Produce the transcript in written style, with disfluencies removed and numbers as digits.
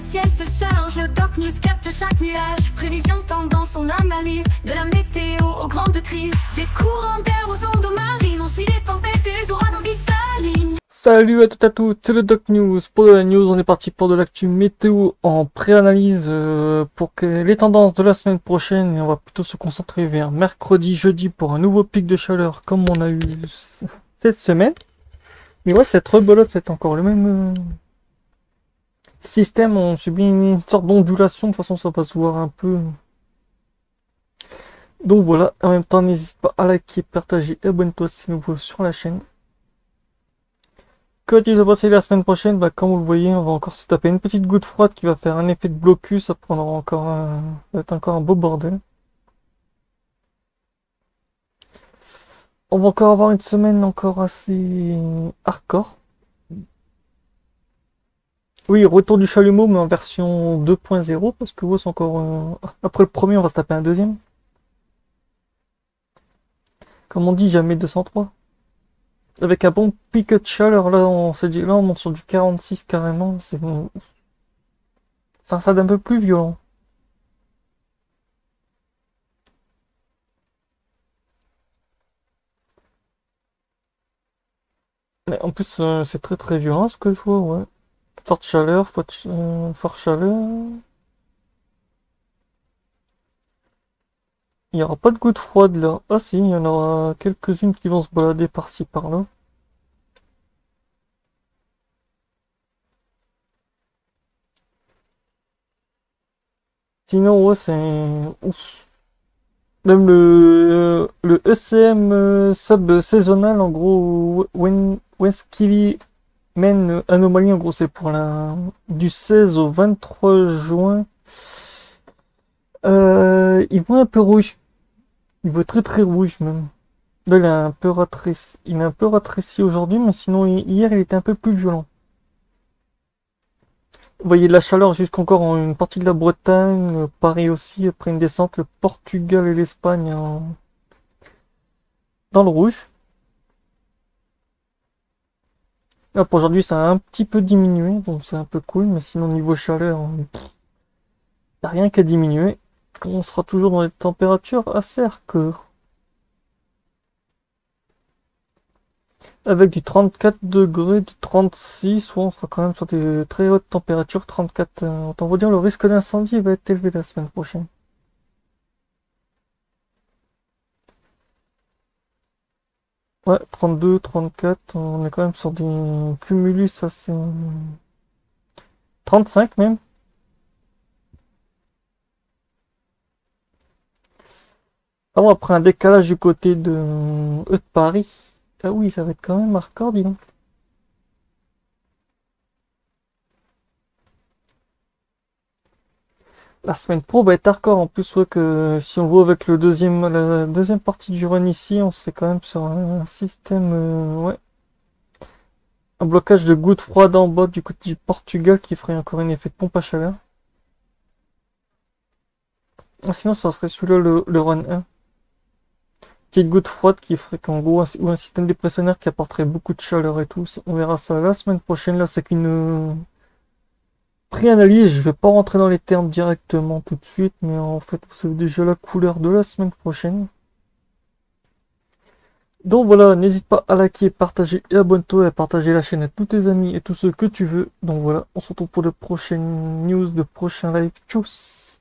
ciel se charge, le Doc News capte chaque nuage. Prévision, tendance, on analyse. De la météo aux grandes crises. Des courants d'air aux ondes marines. On suit les tempêtes et les ouragans qui s'alignent. Salut à toutes et à tous, c'est le Doc News. Pour de la news, on est parti pour de l'actu météo en pré-analyse pour que les tendances de la semaine prochaine. Et on va plutôt se concentrer vers mercredi, jeudi pour un nouveau pic de chaleur comme on a eu cette semaine. Mais ouais, cette rebelote, c'est encore le même système. On subit une sorte d'ondulation. De toute façon, ça va se voir un peu. Donc voilà, en même temps, n'hésite pas à liker, partager et abonne-toi si c'est nouveau sur la chaîne. Que va-t-il se passer la semaine prochaine? Bah, comme vous le voyez, on va encore se taper une petite goutte froide qui va faire un effet de blocus. Ça prendra encore ça va être encore un beau bordel. On va encore avoir une semaine encore assez hardcore. Oui, retour du chalumeau, mais en version 2.0, parce que c'est encore... après le premier, on va se taper un deuxième. Comme on dit, jamais 203. Avec un bon pic de chaleur, là, on s'est dit, là, on monte sur du 46 carrément. C'est bon. Ça un peu plus violent. Mais en plus, c'est très très violent ce que je vois, ouais. Forte chaleur, forte chaleur. Il n'y aura pas de gouttes froides là. Ah si, il y en aura quelques-unes qui vont se balader par-ci par-là. Sinon, ouais, c'est... Ouf. Même le ECM sub saisonnal, en gros, Westskilly Men Anomalie, en gros, c'est pour du 16 au 23 juin. Il voit un peu rouge. Il voit très très rouge même. Là, il est un peu ratréci aujourd'hui, mais sinon, hier, il était un peu plus violent. Vous voyez de la chaleur jusqu'encore en une partie de la Bretagne, pareil aussi, après une descente, le Portugal et l'Espagne dans le rouge. Là, pour aujourd'hui, ça a un petit peu diminué, donc c'est un peu cool, mais sinon, niveau chaleur, il n'y a rien qu'à diminuer. On sera toujours dans des températures assez hardcore. Avec du 34 degrés, du 36, on sera quand même sur des très hautes températures, 34. Autant vous dire, le risque d'incendie va être élevé la semaine prochaine. Ouais, 32, 34, on est quand même sur des cumulus assez... 35 même. Ah bon, après un décalage du côté de Paris. Ah oui, ça va être quand même hardcore, dis donc. La semaine pro va être hardcore en plus, ouais, que si on voit avec la deuxième partie du run ici, on serait quand même sur un système, ouais. Un blocage de gouttes froides en bas du côté du Portugal qui ferait encore un effet de pompe à chaleur. Ah, sinon, ça serait celui-là le run 1. Petite goutte froide qui ferait qu'en gros, ou un système dépressionnaire qui apporterait beaucoup de chaleur et tout. On verra ça la semaine prochaine. Là, c'est qu'une pré-analyse. Je vais pas rentrer dans les termes directement tout de suite, mais en fait, vous savez déjà la couleur de la semaine prochaine. Donc voilà, n'hésite pas à liker, partager et abonne-toi et à partager la chaîne à tous tes amis et tous ceux que tu veux. Donc voilà, on se retrouve pour de prochaines news, de prochains lives. Tchuss!